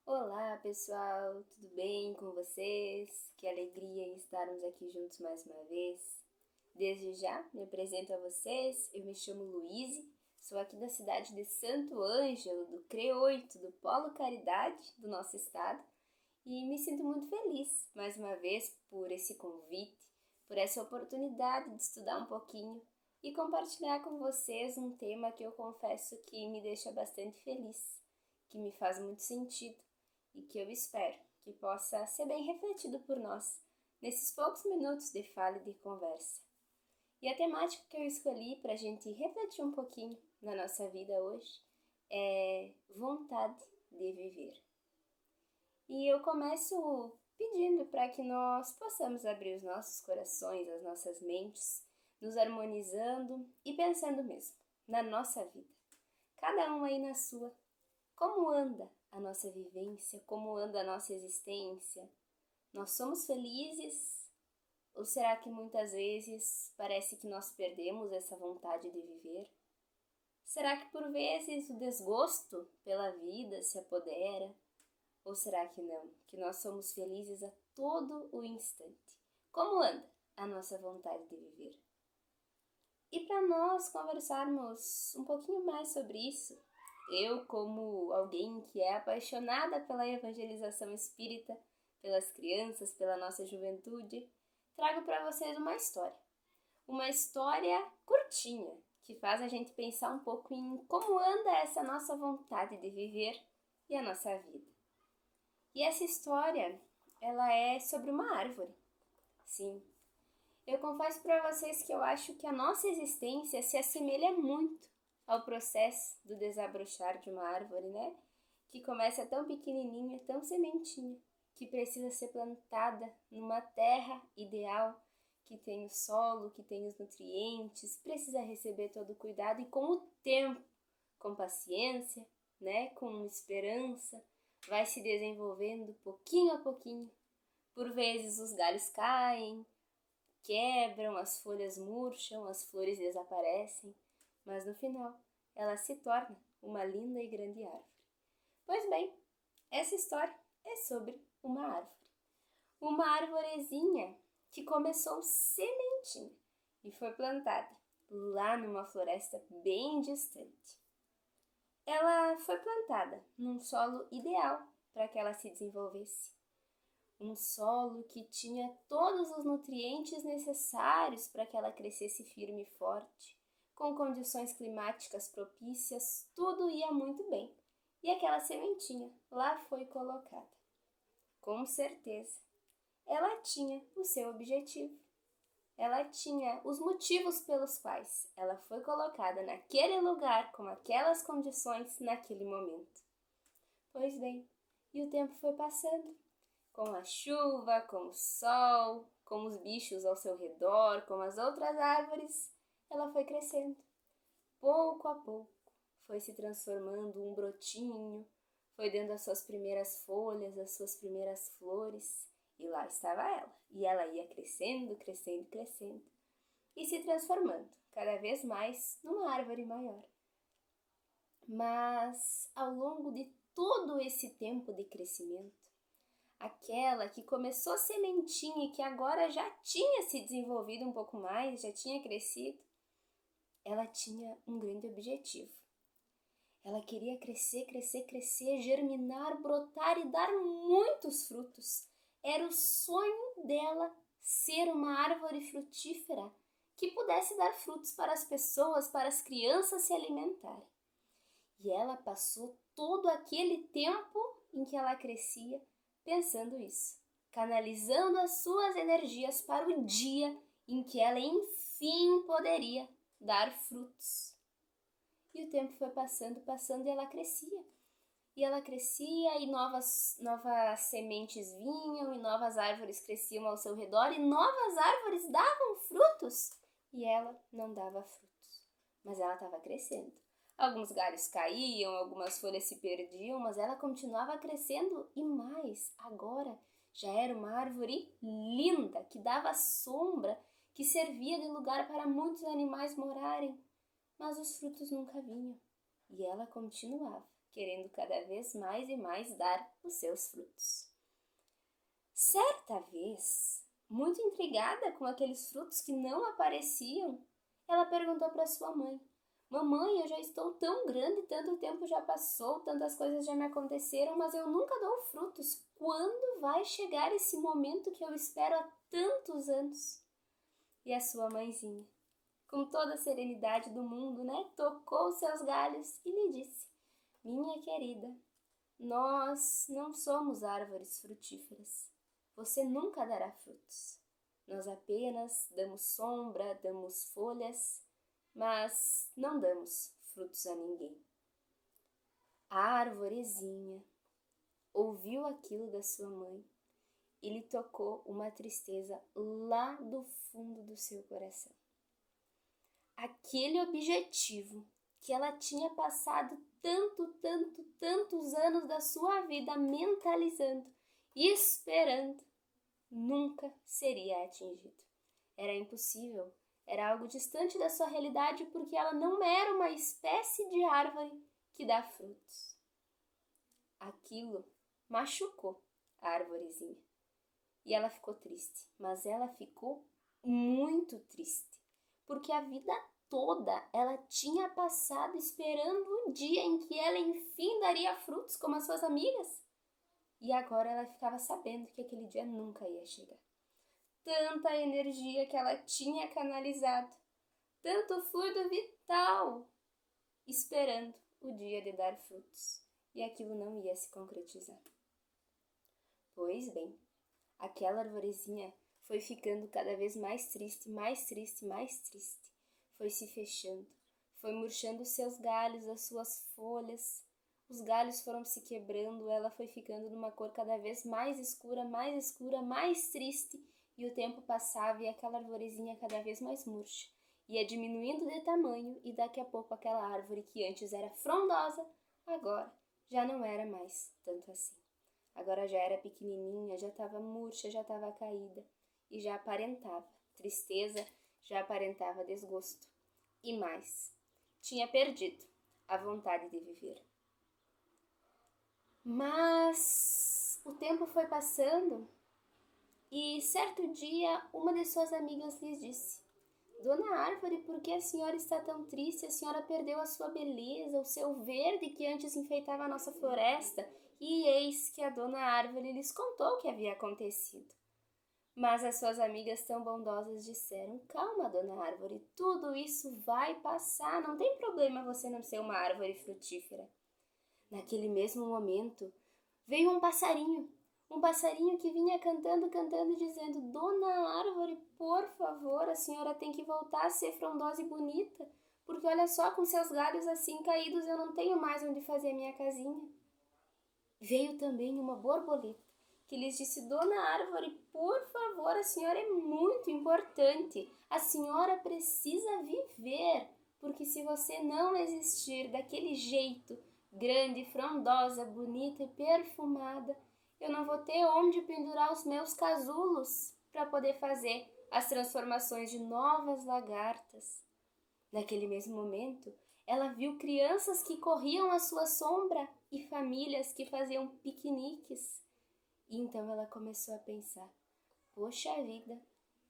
Olá pessoal, tudo bem com vocês? Que alegria em estarmos aqui juntos mais uma vez. Desde já me apresento a vocês, eu me chamo Luíse, sou aqui da cidade de Santo Ângelo, do CRE8, do Polo Caridade do nosso estado, e me sinto muito feliz mais uma vez por esse convite, por essa oportunidade de estudar um pouquinho e compartilhar com vocês um tema que eu confesso que me deixa bastante feliz, que me faz muito sentido e que eu espero que possa ser bem refletido por nós nesses poucos minutos de fala e de conversa. E a temática que eu escolhi para a gente refletir um pouquinho na nossa vida hoje é vontade de viver. E eu começo pedindo para que nós possamos abrir os nossos corações, as nossas mentes, nos harmonizando e pensando mesmo na nossa vida. Cada um aí na sua. Como anda a nossa vivência? Como anda a nossa existência? Nós somos felizes? Ou será que muitas vezes parece que nós perdemos essa vontade de viver? Será que por vezes o desgosto pela vida se apodera? Ou será que não? Que nós somos felizes a todo o instante? Como anda a nossa vontade de viver? E para nós conversarmos um pouquinho mais sobre isso, eu, como alguém que é apaixonada pela evangelização espírita, pelas crianças, pela nossa juventude, trago para vocês uma história. Uma história curtinha, que faz a gente pensar um pouco em como anda essa nossa vontade de viver e a nossa vida. E essa história, ela é sobre uma árvore. Sim, eu confesso para vocês que eu acho que a nossa existência se assemelha muito ao processo do desabrochar de uma árvore, né? Que começa tão pequenininha, tão sementinha, que precisa ser plantada numa terra ideal, que tem o solo, que tem os nutrientes, precisa receber todo o cuidado e com o tempo, com paciência, né? Com esperança, vai se desenvolvendo pouquinho a pouquinho. Por vezes os galhos caem, quebram, as folhas murcham, as flores desaparecem, mas no final ela se torna uma linda e grande árvore. Pois bem, essa história é sobre uma árvore. Uma arvorezinha que começou sementinha e foi plantada lá numa floresta bem distante. Ela foi plantada num solo ideal para que ela se desenvolvesse. Um solo que tinha todos os nutrientes necessários para que ela crescesse firme e forte, com condições climáticas propícias, tudo ia muito bem. E aquela sementinha lá foi colocada. Com certeza, ela tinha o seu objetivo. Ela tinha os motivos pelos quais ela foi colocada naquele lugar, com aquelas condições, naquele momento. Pois bem, e o tempo foi passando. Com a chuva, com o sol, com os bichos ao seu redor, com as outras árvores, ela foi crescendo. Pouco a pouco, foi se transformando um brotinho, foi dando as suas primeiras folhas, as suas primeiras flores, e lá estava ela. E ela ia crescendo, crescendo, crescendo, e se transformando cada vez mais numa árvore maior. Mas, ao longo de todo esse tempo de crescimento, aquela que começou sementinha e que agora já tinha se desenvolvido um pouco mais, já tinha crescido, ela tinha um grande objetivo. Ela queria crescer, crescer, crescer, germinar, brotar e dar muitos frutos. Era o sonho dela ser uma árvore frutífera que pudesse dar frutos para as pessoas, para as crianças se alimentarem. E ela passou todo aquele tempo em que ela crescia pensando isso, canalizando as suas energias para o dia em que ela enfim poderia dar frutos. E o tempo foi passando, passando e ela crescia. E ela crescia e novas sementes vinham e novas árvores cresciam ao seu redor e novas árvores davam frutos. E ela não dava frutos, mas ela estava crescendo. Alguns galhos caíam, algumas folhas se perdiam, mas ela continuava crescendo e mais. Agora já era uma árvore linda, que dava sombra, que servia de lugar para muitos animais morarem. Mas os frutos nunca vinham. E ela continuava, querendo cada vez mais e mais dar os seus frutos. Certa vez, muito intrigada com aqueles frutos que não apareciam, ela perguntou para sua mãe: Mamãe, eu já estou tão grande, tanto tempo já passou, tantas coisas já me aconteceram, mas eu nunca dou frutos. Quando vai chegar esse momento que eu espero há tantos anos? E a sua mãezinha, com toda a serenidade do mundo, tocou seus galhos e lhe disse: Minha querida, nós não somos árvores frutíferas. Você nunca dará frutos. Nós apenas damos sombra, damos folhas, mas não damos frutos a ninguém. A arvorezinha ouviu aquilo da sua mãe e lhe tocou uma tristeza lá do fundo do seu coração. Aquele objetivo que ela tinha passado tantos anos da sua vida mentalizando e esperando, nunca seria atingido. Era impossível, era algo distante da sua realidade, porque ela não era uma espécie de árvore que dá frutos. Aquilo machucou a arvorezinha e ela ficou triste, mas ela ficou muito triste, porque a vida toda ela tinha passado esperando um dia em que ela enfim daria frutos como as suas amigas. E agora ela ficava sabendo que aquele dia nunca ia chegar. Tanta energia que ela tinha canalizado, tanto fluido vital, esperando o dia de dar frutos. E aquilo não ia se concretizar. Pois bem, aquela arvorezinha foi ficando cada vez mais triste, mais triste, mais triste. Foi se fechando, foi murchando os seus galhos, as suas folhas. Os galhos foram se quebrando, ela foi ficando numa cor cada vez mais escura, mais triste. E o tempo passava e aquela arvorezinha cada vez mais murcha. Ia diminuindo de tamanho e daqui a pouco aquela árvore que antes era frondosa, agora já não era mais tanto assim. Agora já era pequenininha, já estava murcha, já estava caída e já aparentava tristeza, já aparentava desgosto. E mais, tinha perdido a vontade de viver. Mas o tempo foi passando e certo dia uma de suas amigas lhe disse: Dona Árvore, por que a senhora está tão triste? A senhora perdeu a sua beleza, o seu verde que antes enfeitava a nossa floresta. E eis que a Dona Árvore lhes contou o que havia acontecido. Mas as suas amigas tão bondosas disseram: Calma, Dona Árvore, tudo isso vai passar, não tem problema você não ser uma árvore frutífera. Naquele mesmo momento, veio um passarinho que vinha cantando, dizendo: Dona Árvore, por favor, a senhora tem que voltar a ser frondosa e bonita, porque olha só, com seus galhos assim caídos eu não tenho mais onde fazer a minha casinha. Veio também uma borboleta, que lhes disse: Dona Árvore, por favor, a senhora é muito importante, a senhora precisa viver, porque se você não existir daquele jeito, grande, frondosa, bonita e perfumada, eu não vou ter onde pendurar os meus casulos para poder fazer as transformações de novas lagartas. Naquele mesmo momento, ela viu crianças que corriam à sua sombra e famílias que faziam piqueniques. E então ela começou a pensar: poxa vida,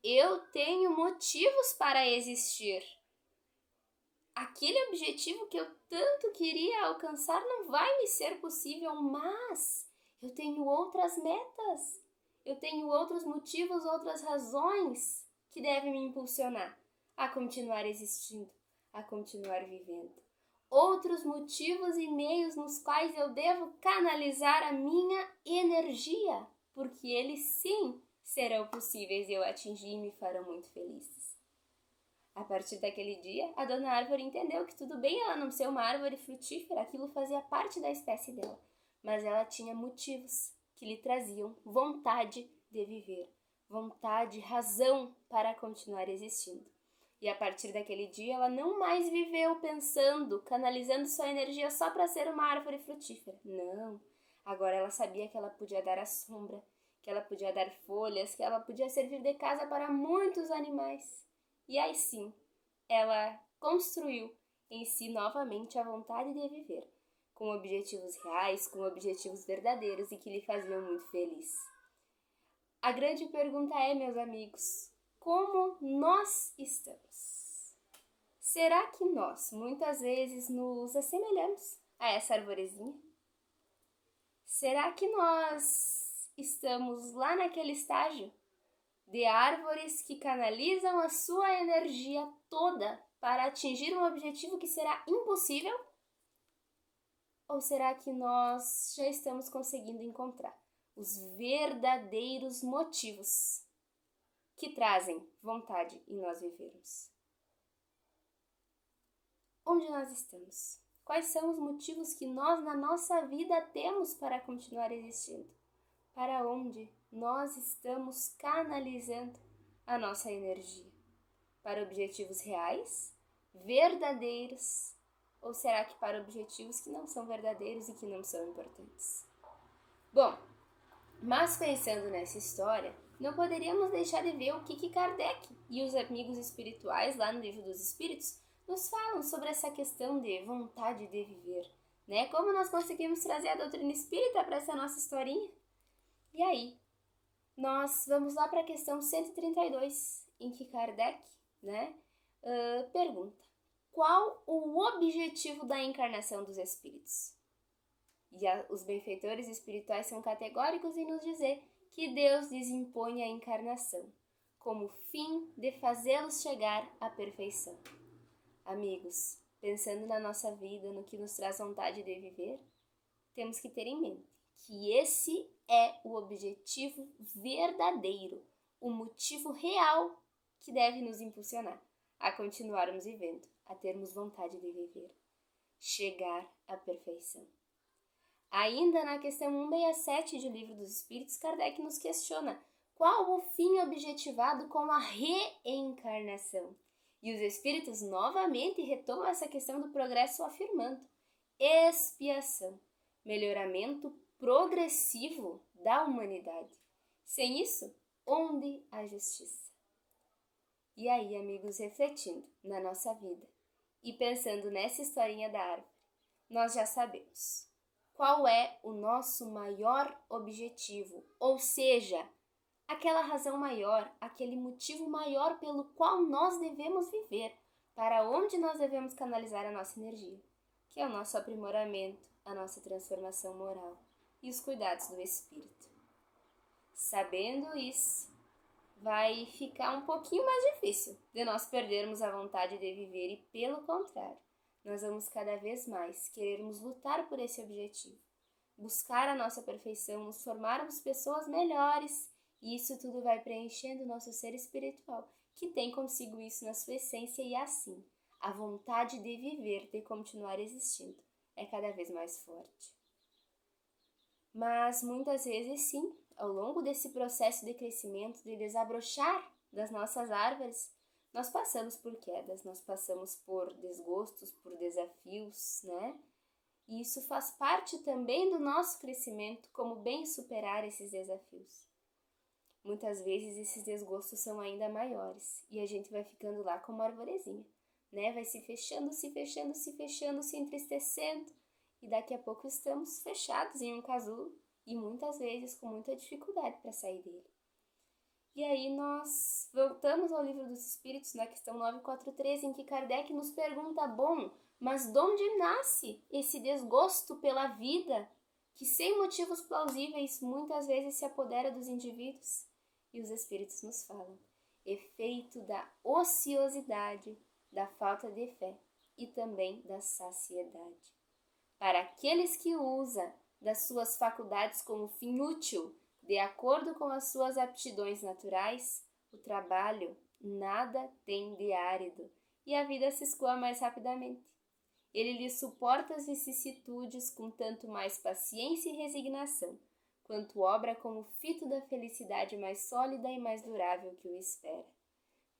eu tenho motivos para existir. Aquele objetivo que eu tanto queria alcançar não vai me ser possível, mas eu tenho outras metas, eu tenho outros motivos, outras razões que devem me impulsionar a continuar existindo, a continuar vivendo. Outros motivos e meios nos quais eu devo canalizar a minha energia, porque eles sim serão possíveis de eu atingir e me farão muito felizes. A partir daquele dia, a Dona Árvore entendeu que tudo bem ela não ser uma árvore frutífera, aquilo fazia parte da espécie dela, mas ela tinha motivos que lhe traziam vontade de viver, vontade, razão para continuar existindo. E a partir daquele dia, ela não mais viveu pensando, canalizando sua energia só para ser uma árvore frutífera. Não, agora ela sabia que ela podia dar a sombra, que ela podia dar folhas, que ela podia servir de casa para muitos animais. E aí sim, ela construiu em si novamente a vontade de viver. com objetivos reais, com objetivos verdadeiros e que lhe faziam muito feliz. A grande pergunta é, meus amigos, como nós estamos? Será que nós, muitas vezes, nos assemelhamos a essa arvorezinha? Será que nós estamos lá naquele estágio de árvores que canalizam a sua energia toda para atingir um objetivo que será impossível? Ou será que nós já estamos conseguindo encontrar os verdadeiros motivos que trazem vontade em nós vivermos? Onde nós estamos? Quais são os motivos que nós na nossa vida temos para continuar existindo? Para onde nós estamos canalizando a nossa energia? Para objetivos reais, verdadeiros, ou será que para objetivos que não são verdadeiros e que não são importantes? Bom, mas pensando nessa história, não poderíamos deixar de ver o que Kardec e os amigos espirituais lá no Livro dos Espíritos nos falam sobre essa questão de vontade de viver, né? Como nós conseguimos trazer a doutrina espírita para essa nossa historinha? E aí, nós vamos lá para a questão 132, em que Kardec, pergunta: qual o objetivo da encarnação dos espíritos? E os benfeitores espirituais são categóricos em nos dizer que Deus lhes impõe a encarnação como fim de fazê-los chegar à perfeição. Amigos, pensando na nossa vida, no que nos traz vontade de viver, temos que ter em mente que esse é o objetivo verdadeiro, o motivo real que deve nos impulsionar a continuarmos vivendo, a termos vontade de viver, chegar à perfeição. Ainda na questão 167 do Livro dos Espíritos, Kardec nos questiona qual o fim objetivado com a reencarnação. E os espíritos novamente retomam essa questão do progresso afirmando: expiação, melhoramento progressivo da humanidade. Sem isso, onde a justiça? E aí, amigos, refletindo na nossa vida e pensando nessa historinha da árvore, nós já sabemos qual é o nosso maior objetivo, ou seja, aquela razão maior, aquele motivo maior pelo qual nós devemos viver, para onde nós devemos canalizar a nossa energia, que é o nosso aprimoramento, a nossa transformação moral e os cuidados do espírito. Sabendo isso, vai ficar um pouquinho mais difícil de nós perdermos a vontade de viver e, pelo contrário, nós vamos cada vez mais querermos lutar por esse objetivo, buscar a nossa perfeição, nos formarmos pessoas melhores. E isso tudo vai preenchendo o nosso ser espiritual, que tem consigo isso na sua essência, e assim, a vontade de viver, de continuar existindo, é cada vez mais forte. Mas muitas vezes, sim, ao longo desse processo de crescimento, de desabrochar das nossas árvores, nós passamos por quedas, nós passamos por desgostos, por desafios, né? E isso faz parte também do nosso crescimento, como bem superar esses desafios. Muitas vezes esses desgostos são ainda maiores e a gente vai ficando lá como uma arvorezinha, né? Vai se fechando, se entristecendo e daqui a pouco estamos fechados em um casulo e muitas vezes com muita dificuldade para sair dele. E aí nós voltamos ao Livro dos Espíritos, na questão 943, em que Kardec nos pergunta: bom, mas de onde nasce esse desgosto pela vida que sem motivos plausíveis muitas vezes se apodera dos indivíduos? E os espíritos nos falam: efeito da ociosidade, da falta de fé e também da saciedade. Para aqueles que usam das suas faculdades como fim útil, de acordo com as suas aptidões naturais, o trabalho nada tem de árido e a vida se escoa mais rapidamente. Ele lhe suporta as vicissitudes com tanto mais paciência e resignação, quanto obra como fito da felicidade mais sólida e mais durável que o espera.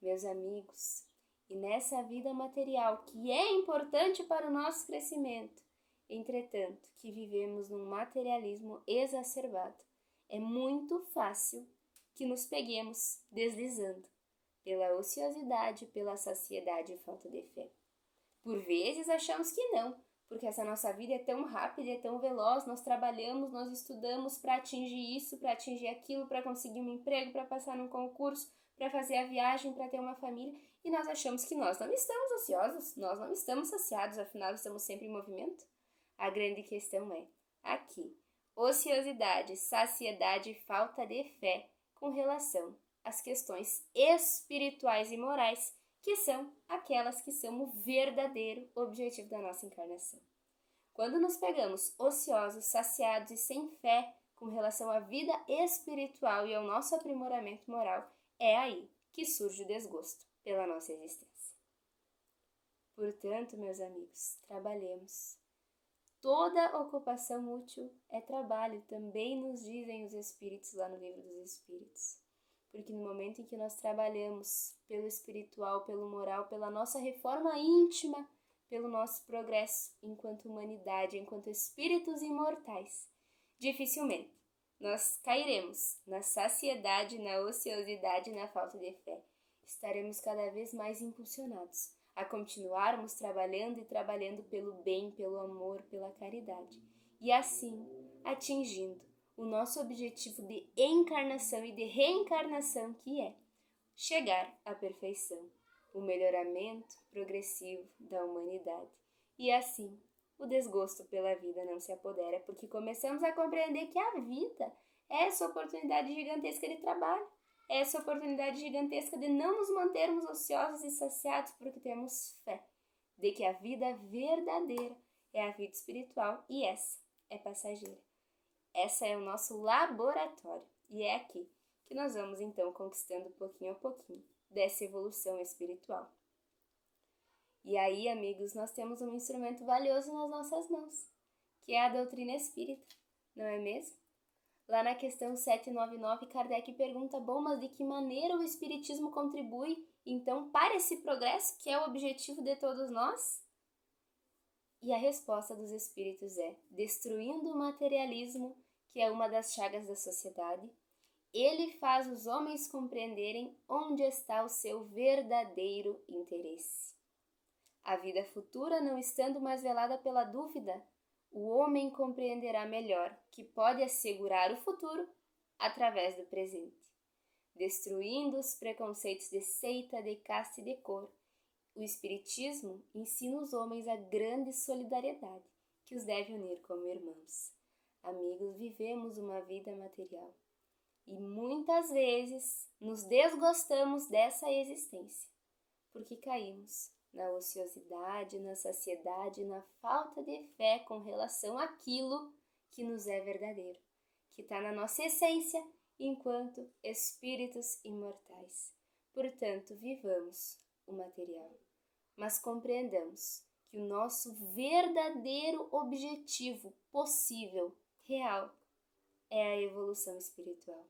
Meus amigos, e nessa vida material que é importante para o nosso crescimento, entretanto, que vivemos num materialismo exacerbado, é muito fácil que nos peguemos deslizando pela ociosidade, pela saciedade e falta de fé. Por vezes achamos que não, porque essa nossa vida é tão rápida, é tão veloz, nós trabalhamos, nós estudamos para atingir isso, para atingir aquilo, para conseguir um emprego, para passar num concurso, para fazer a viagem, para ter uma família, e nós achamos que nós não estamos ociosos, nós não estamos saciados, afinal estamos sempre em movimento. A grande questão é, aqui, ociosidade, saciedade e falta de fé com relação às questões espirituais e morais, que são aquelas que são o verdadeiro objetivo da nossa encarnação. Quando nos pegamos ociosos, saciados e sem fé com relação à vida espiritual e ao nosso aprimoramento moral, é aí que surge o desgosto pela nossa existência. Portanto, meus amigos, trabalhemos. Toda ocupação útil é trabalho, também nos dizem os Espíritos lá no Livro dos Espíritos. Porque no momento em que nós trabalhamos pelo espiritual, pelo moral, pela nossa reforma íntima, pelo nosso progresso enquanto humanidade, enquanto espíritos imortais, dificilmente nós cairemos na saciedade, na ociosidade e na falta de fé. Estaremos cada vez mais impulsionados a continuarmos trabalhando e trabalhando pelo bem, pelo amor, pela caridade. E assim, atingindo o nosso objetivo de encarnação e de reencarnação, que é chegar à perfeição, o melhoramento progressivo da humanidade. E assim, o desgosto pela vida não se apodera, porque começamos a compreender que a vida é essa oportunidade gigantesca de trabalho, é essa oportunidade gigantesca de não nos mantermos ociosos e saciados, porque temos fé de que a vida verdadeira é a vida espiritual e essa é passageira. Essa é o nosso laboratório e é aqui que nós vamos então conquistando pouquinho a pouquinho dessa evolução espiritual. E aí, amigos, nós temos um instrumento valioso nas nossas mãos, que é a doutrina espírita, não é mesmo? Lá na questão 799, Kardec pergunta, bom, mas de que maneira o espiritismo contribui, então, para esse progresso que é o objetivo de todos nós? E a resposta dos espíritos é, destruindo o materialismo, que é uma das chagas da sociedade, ele faz os homens compreenderem onde está o seu verdadeiro interesse. A vida futura não estando mais velada pela dúvida, o homem compreenderá melhor que pode assegurar o futuro através do presente. Destruindo os preconceitos de seita, de casta e de cor, o Espiritismo ensina os homens a grande solidariedade que os deve unir como irmãos. Amigos, vivemos uma vida material e muitas vezes nos desgostamos dessa existência, porque caímos na ociosidade, na saciedade, na falta de fé com relação àquilo que nos é verdadeiro, que está na nossa essência enquanto espíritos imortais. Portanto, vivamos o material, mas compreendamos que o nosso verdadeiro objetivo possível, real, é a evolução espiritual.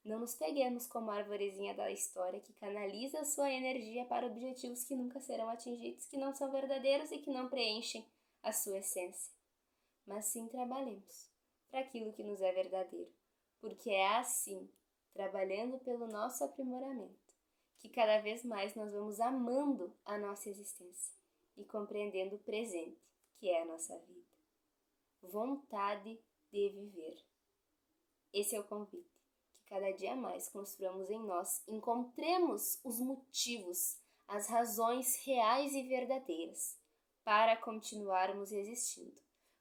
Não nos peguemos como a arvorezinha da história que canaliza a sua energia para objetivos que nunca serão atingidos, que não são verdadeiros e que não preenchem a sua essência. Mas sim trabalhemos para aquilo que nos é verdadeiro, porque é assim, trabalhando pelo nosso aprimoramento, que cada vez mais nós vamos amando a nossa existência e compreendendo o presente, que é a nossa vida. Vontade de viver. Esse é o convite. Cada dia mais construamos em nós, encontremos os motivos, as razões reais e verdadeiras para continuarmos existindo.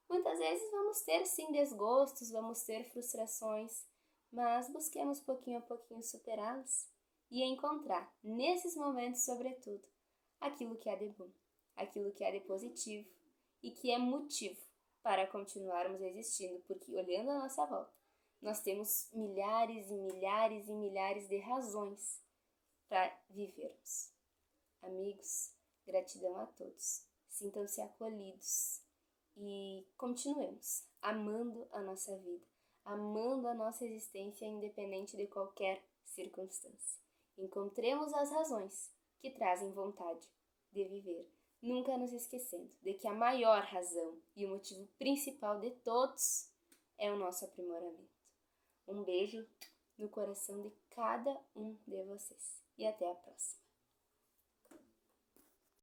Muitas vezes vamos ter sim desgostos, vamos ter frustrações, mas busquemos pouquinho a pouquinho superá-las e encontrar, nesses momentos sobretudo, aquilo que há de bom, aquilo que há de positivo e que é motivo para continuarmos existindo, porque olhando à nossa volta, nós temos milhares e milhares e milhares de razões para vivermos. Amigos, gratidão a todos. Sintam-se acolhidos e continuemos amando a nossa vida, amando a nossa existência independente de qualquer circunstância. Encontremos as razões que trazem vontade de viver, nunca nos esquecendo de que a maior razão e o motivo principal de todos é o nosso aprimoramento. Um beijo no coração de cada um de vocês e até a próxima.